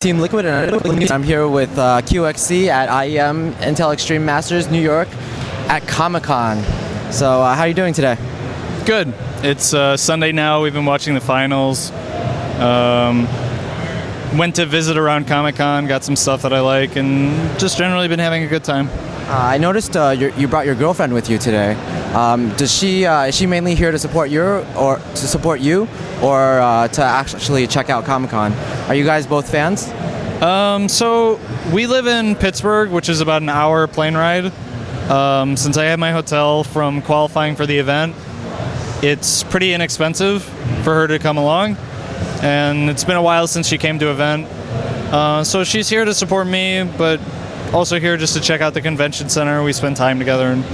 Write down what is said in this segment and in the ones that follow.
Team Liquid, and I'm here with QXC at IEM Intel Extreme Masters New York at Comic-Con. So how are you doing today? Good. It's Sunday now. We've been watching the finals. Went to visit around Comic-Con, got some stuff that I like, and just generally been having a good time. I noticed you brought your girlfriend with you today. Is she mainly here to support you, or to actually check out Comic-Con? Are you guys both fans? So we live in Pittsburgh, which is about an hour plane ride. Since I had my hotel from qualifying for the event, it's pretty inexpensive for her to come along, and it's been a while since she came to an event. So she's here to support me, but also here just to check out the convention center. We spend time together, and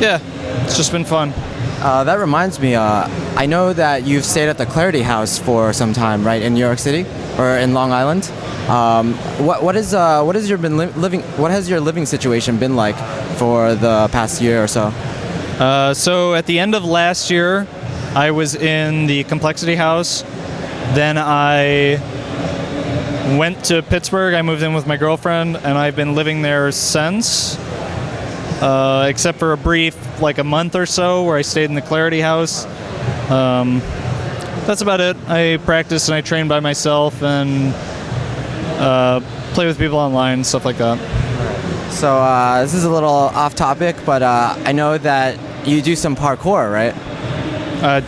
yeah, it's just been fun. That reminds me, I know that you've stayed at the Clarity House for some time, right, in New York City or in Long Island. What has your living situation been like for the past year or so? So at the end of last year, I was in the Complexity House. Then I went to Pittsburgh. I moved in with my girlfriend, and I've been living there since. Except for a brief, like a month or so, where I stayed in the Clarity House. That's about it. I practice and I train by myself and play with people online, stuff like that. So this is a little off topic, but I know that you do some parkour, right?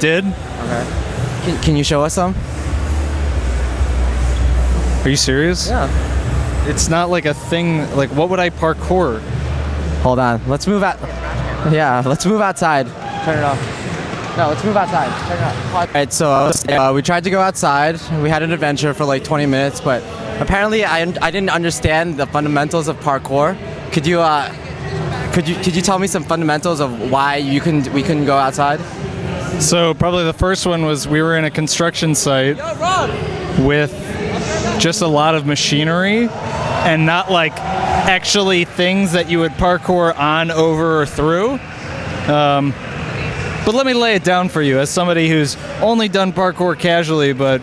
Did. Okay. Can you show us some? Are you serious? Yeah. It's not like a thing. Like, what would I parkour? Hold on. Let's move out. Yeah, let's move outside. Turn it off. No, let's move outside. Turn it off. All right, so we tried to go outside. We had an adventure for like 20 minutes, but apparently I didn't understand the fundamentals of parkour. Could you tell me some fundamentals of why we couldn't go outside? So probably the first one was we were in a construction site with just a lot of machinery and not like actually things that you would parkour on, over, or through. But let me lay it down for you as somebody who's only done parkour casually, but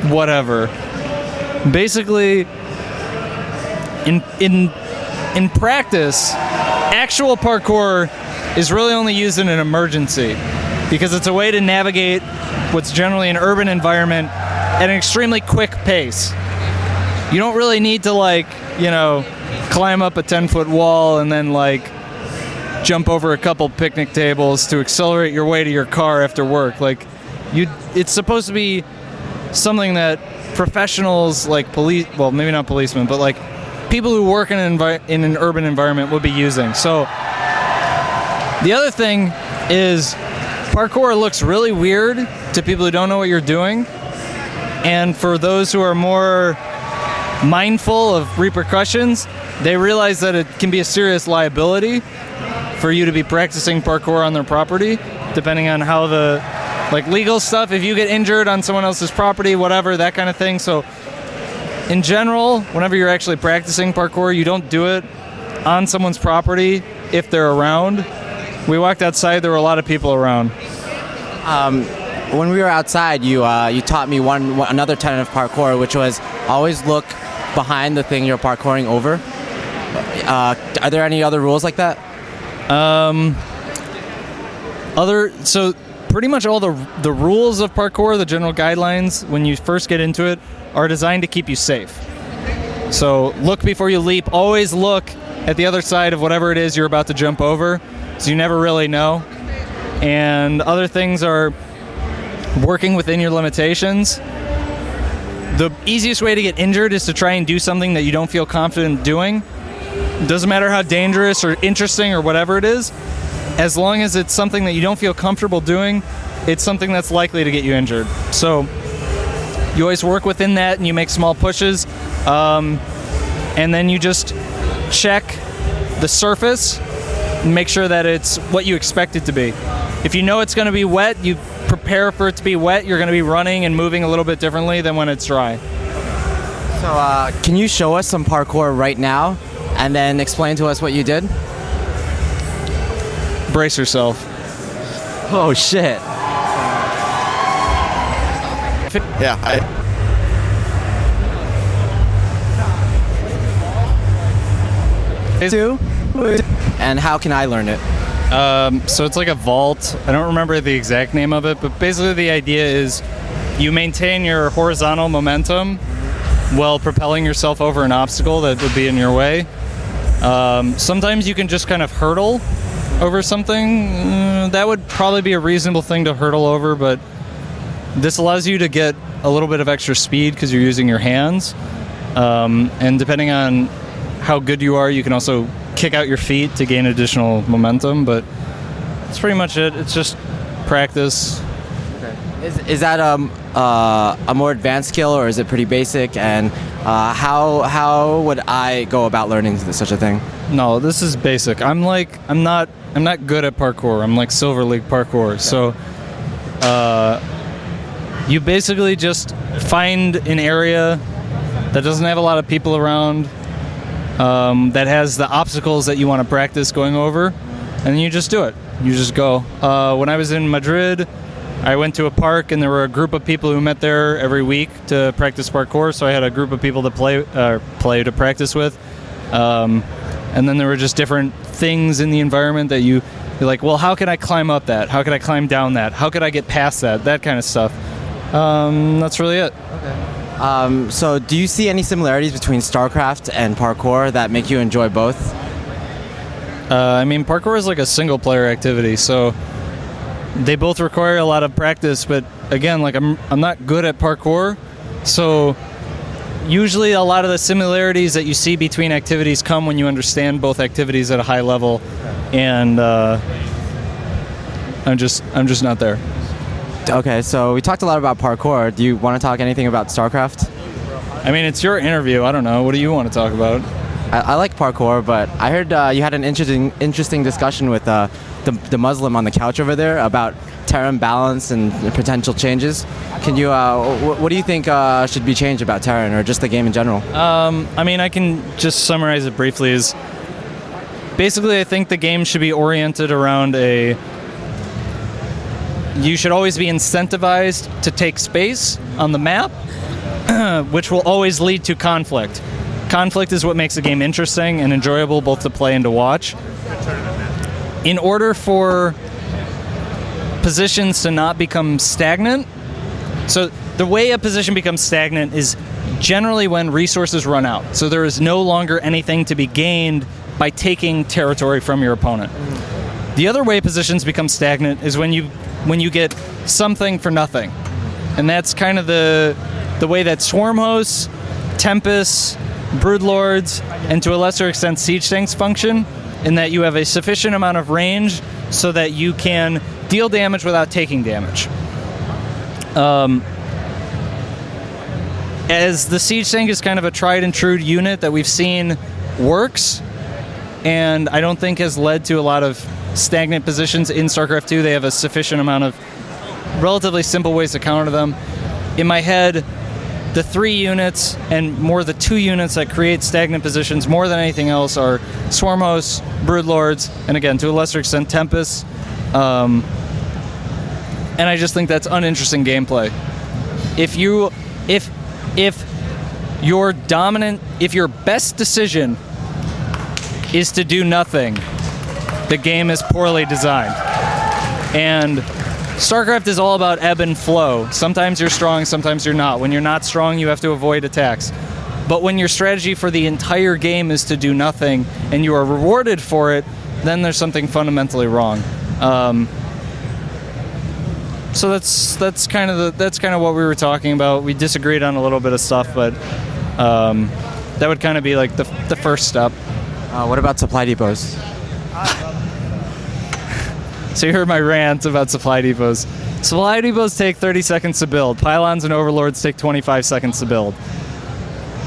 whatever. Basically, in practice, actual parkour is really only used in an emergency because it's a way to navigate what's generally an urban environment at an extremely quick pace. You don't really need to climb up a 10-foot wall and then jump over a couple picnic tables to accelerate your way to your car after work. It's supposed to be something that professionals like well, maybe not policemen, but people who work in an urban environment would be using. So the other thing is parkour looks really weird to people who don't know what you're doing. And for those who are more mindful of repercussions, they realize that it can be a serious liability for you to be practicing parkour on their property, depending on how the legal stuff, if you get injured on someone else's property, whatever, that kind of thing. So in general, whenever you're actually practicing parkour, you don't do it on someone's property if they're around. We walked outside, there were a lot of people around. When we were outside, you taught me another tenet of parkour, which was always look behind the thing you're parkouring over. Are there any other rules like that? So pretty much all the rules of parkour, the general guidelines, when you first get into it, are designed to keep you safe. So look before you leap. Always look at the other side of whatever it is you're about to jump over, so you never really know. And other things are working within your limitations. The easiest way to get injured is to try and do something that you don't feel confident doing. It doesn't matter how dangerous or interesting or whatever it is, as long as it's something that you don't feel comfortable doing, it's something that's likely to get you injured. So you always work within that and you make small pushes, and then you just check the surface and make sure that it's what you expect it to be. If you know it's going to be wet, you prepare for it to be wet. You're going to be running and moving a little bit differently than when it's dry. So can you show us some parkour right now and then explain to us what you did? Brace yourself. Oh shit. Yeah. Do? And how can I learn it? So it's like a vault. I don't remember the exact name of it, but basically the idea is you maintain your horizontal momentum while propelling yourself over an obstacle that would be in your way. Sometimes you can just kind of hurdle over something. That would probably be a reasonable thing to hurdle over, but this allows you to get a little bit of extra speed because you're using your hands. And depending on how good you are, you can also kick out your feet to gain additional momentum, but that's pretty much it. It's just practice. Okay. Is that a more advanced skill, or is it pretty basic? And how would I go about learning such a thing? No, this is basic. I'm not good at parkour. I'm like Silver League parkour. Okay. So you basically just find an area that doesn't have a lot of people around, that has the obstacles that you want to practice going over, and then you just do it. You just go. When I was in Madrid, I went to a park, and there were a group of people who met there every week to practice parkour, so I had a group of people to play to practice with. And then there were just different things in the environment that you're like, well, how can I climb up that? How could I climb down that? How could I get past that? That kind of stuff. That's really it. Okay. So do you see any similarities between StarCraft and parkour that make you enjoy both? I mean, parkour is like a single-player activity, so they both require a lot of practice. But again, like I'm not good at parkour, so usually a lot of the similarities that you see between activities come when you understand both activities at a high level, and I'm just not there. Okay, so we talked a lot about parkour. Do you want to talk anything about StarCraft? I mean, it's your interview. I don't know. What do you want to talk about? I like parkour, but I heard you had an interesting discussion with the Muslim on the couch over there about Terran balance and potential changes. Can you? What do you think should be changed about Terran, or just the game in general? I mean, I can just summarize it briefly. Is basically, I think the game should be oriented around you should always be incentivized to take space on the map, which will always lead to conflict. Conflict is what makes the game interesting and enjoyable both to play and to watch. In order for positions to not become stagnant, so the way a position becomes stagnant is generally when resources run out. So there is no longer anything to be gained by taking territory from your opponent. The other way positions become stagnant is when you get something for nothing. And that's kind of the way that Swarm Hosts, Tempests, Broodlords, and to a lesser extent Siege Tanks function, in that you have a sufficient amount of range so that you can deal damage without taking damage. As the Siege Tank is kind of a tried and true unit that we've seen works, and I don't think has led to a lot of stagnant positions in StarCraft 2. They have a sufficient amount of relatively simple ways to counter them. In my head, the 3 units and more the 2 units that create stagnant positions more than anything else are Swarm Hosts, Broodlords, and again, to a lesser extent, Tempests. And I just think that's uninteresting gameplay. If your best decision is to do nothing, the game is poorly designed. And StarCraft is all about ebb and flow. Sometimes you're strong, sometimes you're not. When you're not strong, you have to avoid attacks. But when your strategy for the entire game is to do nothing and you are rewarded for it, then there's something fundamentally wrong. So that's kind of what we were talking about. We disagreed on a little bit of stuff, but that would kind of be like the first step. What about supply depots? So you heard my rant about supply depots. Supply depots take 30 seconds to build. Pylons and overlords take 25 seconds to build.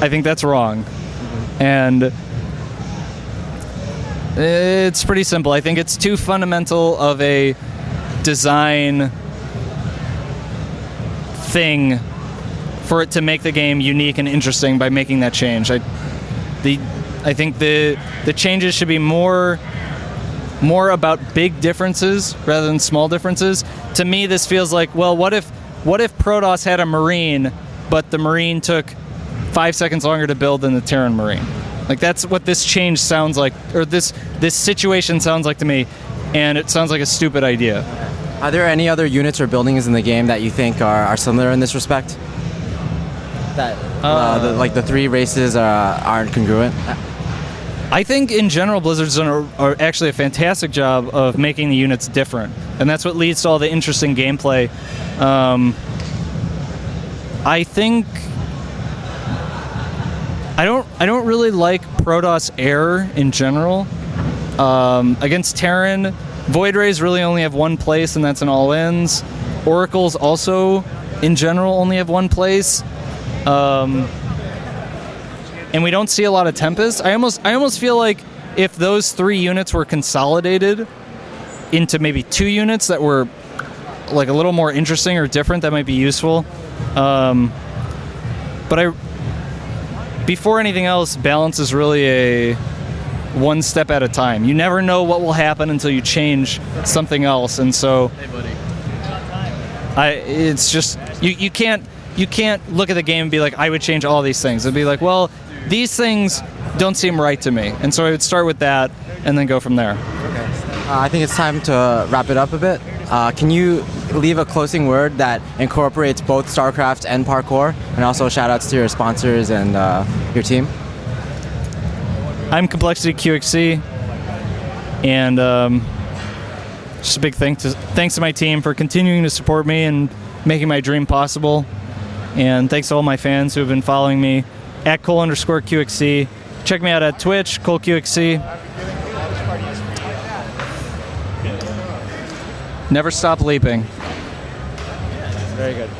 I think that's wrong. And it's pretty simple. I think it's too fundamental of a design thing for it to make the game unique and interesting by making that change. I think the changes should be more about big differences rather than small differences. To me, this feels like, well, what if Protoss had a Marine, but the Marine took 5 seconds longer to build than the Terran Marine? Like that's what this change sounds like, or this situation sounds like to me, and it sounds like a stupid idea. Are there any other units or buildings in the game that you think are similar in this respect? That like the 3 races aren't congruent? I think in general Blizzard's done actually a fantastic job of making the units different, and that's what leads to all the interesting gameplay. I think I don't really like Protoss Air in general. Against Terran, Void Rays really only have one place, and that's in all-ins. Oracles also, in general, only have one place. And we don't see a lot of Tempest. I almost feel like if those 3 units were consolidated into maybe 2 units that were like a little more interesting or different, that might be useful. But before anything else, balance is really a one step at a time. You never know what will happen until you change something else, and so it's just you can't look at the game and be like, I would change all these things. It'd be like, well, these things don't seem right to me, and so I would start with that and then go from there. Okay. I think it's time to wrap it up a bit. Can you leave a closing word that incorporates both StarCraft and parkour, and also shout outs to your sponsors and your team? I'm coL.qxc, and just a big thanks to my team for continuing to support me and making my dream possible. And thanks to all my fans who have been following me at coL_qxc. Check me out at Twitch, coL.qxc. Never stop leaping. Very good.